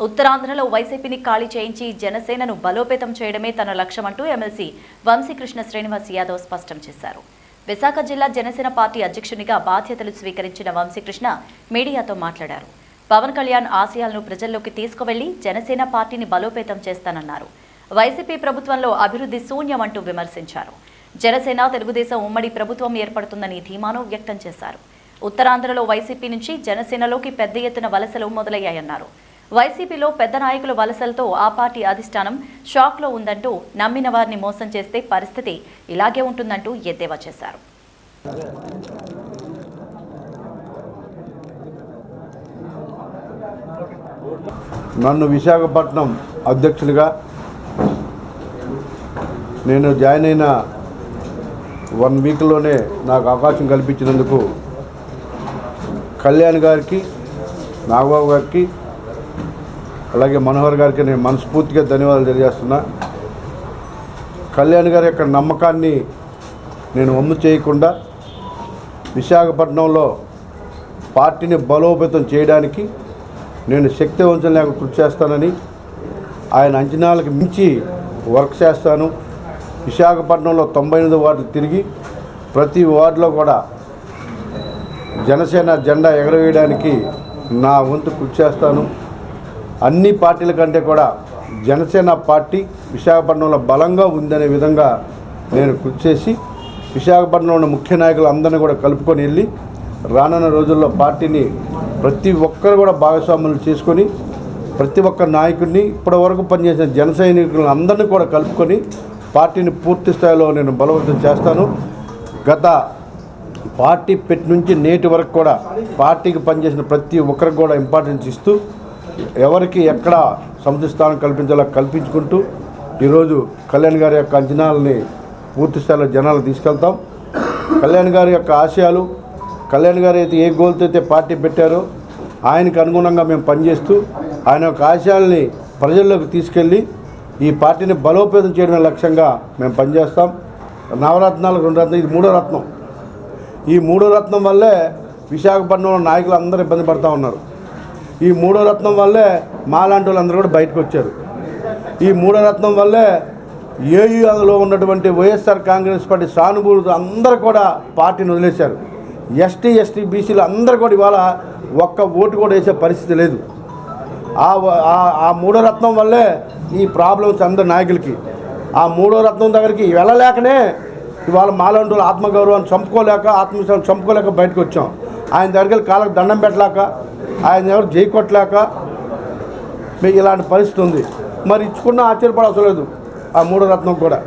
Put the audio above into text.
ఉత్తరాంధ్రలో వైసీపీని ఖాళీ చేయించి జనసేనను బలోపేతం చేయడమే తన లక్ష్యమంటూ ఎమ్మెల్సీ వంశీకృష్ణ శ్రీనివాస్ యాదవ్ స్పష్టం చేశారు. విశాఖ జిల్లా జనసేన పార్టీ అధ్యక్షునిగా బాధ్యతలు స్వీకరించిన వంశీకృష్ణ మీడియాతో మాట్లాడారు. పవన్ కళ్యాణ్ ఆశయాలను ప్రజల్లోకి తీసుకువెళ్లి జనసేన పార్టీని బలోపేతం చేస్తానన్నారు. వైసీపీ ప్రభుత్వంలో అభివృద్ధి శూన్యమంటూ విమర్శించారు. జనసేన తెలుగుదేశం ఉమ్మడి ప్రభుత్వం ఏర్పడుతుందని ధీమాను వ్యక్తం చేశారు. ఉత్తరాంధ్రలో వైసీపీ నుంచి జనసేనలోకి పెద్ద ఎత్తున వలసలు మొదలయ్యాయన్నారు. వైసీపీలో పెద్ద నాయకుల వలసలతో ఆ పార్టీ అధిష్టానం షాక్లో ఉందంటూ నమ్మిన వారిని మోసం చేస్తే పరిస్థితి ఇలాగే ఉంటుందంటూ ఎద్దేవా చేశారు. నన్ను విశాఖపట్నం అధ్యక్షులుగా నేను జాయిన్ అయిన 1 వీక్లోనే నాకు అవకాశం కల్పించినందుకు కళ్యాణ్ గారికి, నాగబాబు గారికి, అలాగే మనోహర్ గారికి నేను మనస్ఫూర్తిగా ధన్యవాదాలు తెలియజేస్తున్నా. కళ్యాణ్ గారి యొక్క నమ్మకాన్ని నేను వమ్ము చేయకుండా విశాఖపట్నంలో పార్టీని బలోపేతం చేయడానికి నేను శక్తివంచన లేక కృషి చేస్తానని, ఆయన అంచనాలకు మించి వర్క్ చేస్తాను. విశాఖపట్నంలో 98 వార్డులు తిరిగి ప్రతి వార్డులో కూడా జనసేన జెండా ఎగరవేయడానికి నా వంతు కృషి చేస్తాను. అన్ని పార్టీల కంటే కూడా జనసేన పార్టీ విశాఖపట్నంలో బలంగా ఉందనే విధంగా నేను కృషి చేసి విశాఖపట్నంలో ఉన్న ముఖ్య నాయకులు అందరినీ కూడా కలుపుకొని వెళ్ళి రానున్న రోజుల్లో పార్టీని ప్రతి ఒక్కరు కూడా భాగస్వాములు చేసుకొని ప్రతి ఒక్క నాయకుడిని ఇప్పటివరకు పనిచేసిన జన సైనికులను అందరినీ కూడా కలుపుకొని పార్టీని పూర్తి స్థాయిలో నేను బలవంతం చేస్తాను. గత పార్టీ పెట్టి నుంచి నేటి వరకు కూడా పార్టీకి పనిచేసిన ప్రతి ఒక్కరికి కూడా ఇంపార్టెన్స్ ఇస్తూ ఎవరికి ఎక్కడ సముచిత స్థానం కల్పించాలో కల్పించుకుంటూ ఈరోజు కళ్యాణ్ గారి యొక్క అంచనాలని పూర్తి స్థాయిలో జనాలు తీసుకెళ్తాం. కళ్యాణ్ గారి యొక్క ఆశయాలు, కళ్యాణ్ గారు అయితే ఏ గోల్తో అయితే పార్టీ పెట్టారో ఆయనకు అనుగుణంగా మేము పనిచేస్తూ ఆయన యొక్క ఆశయాల్ని ప్రజల్లోకి తీసుకెళ్ళి ఈ పార్టీని బలోపేతం చేయడమే లక్ష్యంగా మేము పనిచేస్తాం. నవరత్నాలు 2 రత్నం, ఇది 3వ రత్నం. ఈ 3వ రత్నం వల్లే విశాఖపట్నంలో నాయకులు అందరూ ఇబ్బంది పడుతూ ఉన్నారు. ఈ 3వ రత్నం వల్లే మాలాంటి వాళ్ళందరూ కూడా బయటకు వచ్చారు. ఈ 3వ రత్నం వల్లే ఏయూలో ఉన్నటువంటి వైఎస్ఆర్ కాంగ్రెస్ పార్టీ సానుభూతులు అందరూ కూడా పార్టీని వదిలేశారు. ఎస్టీ బీసీలు అందరూ కూడా ఇవాళ ఒక్క ఓటు కూడా వేసే పరిస్థితి లేదు. ఆ 3వ రత్నం వల్లే ఈ ప్రాబ్లమ్స్ అందరు నాయకులకి. ఆ 3వ రత్నం దగ్గరికి వెళ్ళలేకనే ఇవాళ మాలాంటి వాళ్ళు ఆత్మగౌరవాన్ని చంపుకోలేక, ఆత్మవిశ్వాసం చంపుకోలేక బయటకు వచ్చాం. ఆయన దగ్గరికి కాళ్ళకు దండం పెట్టలేక, ఆయన ఎవరు జై కొట్టలేక మీకు ఇలాంటి పరిస్థితి ఉంది. మరి ఇచ్చుకున్న ఆశ్చర్యపడవసరం లేదు ఆ 3వ రత్నం కూడా.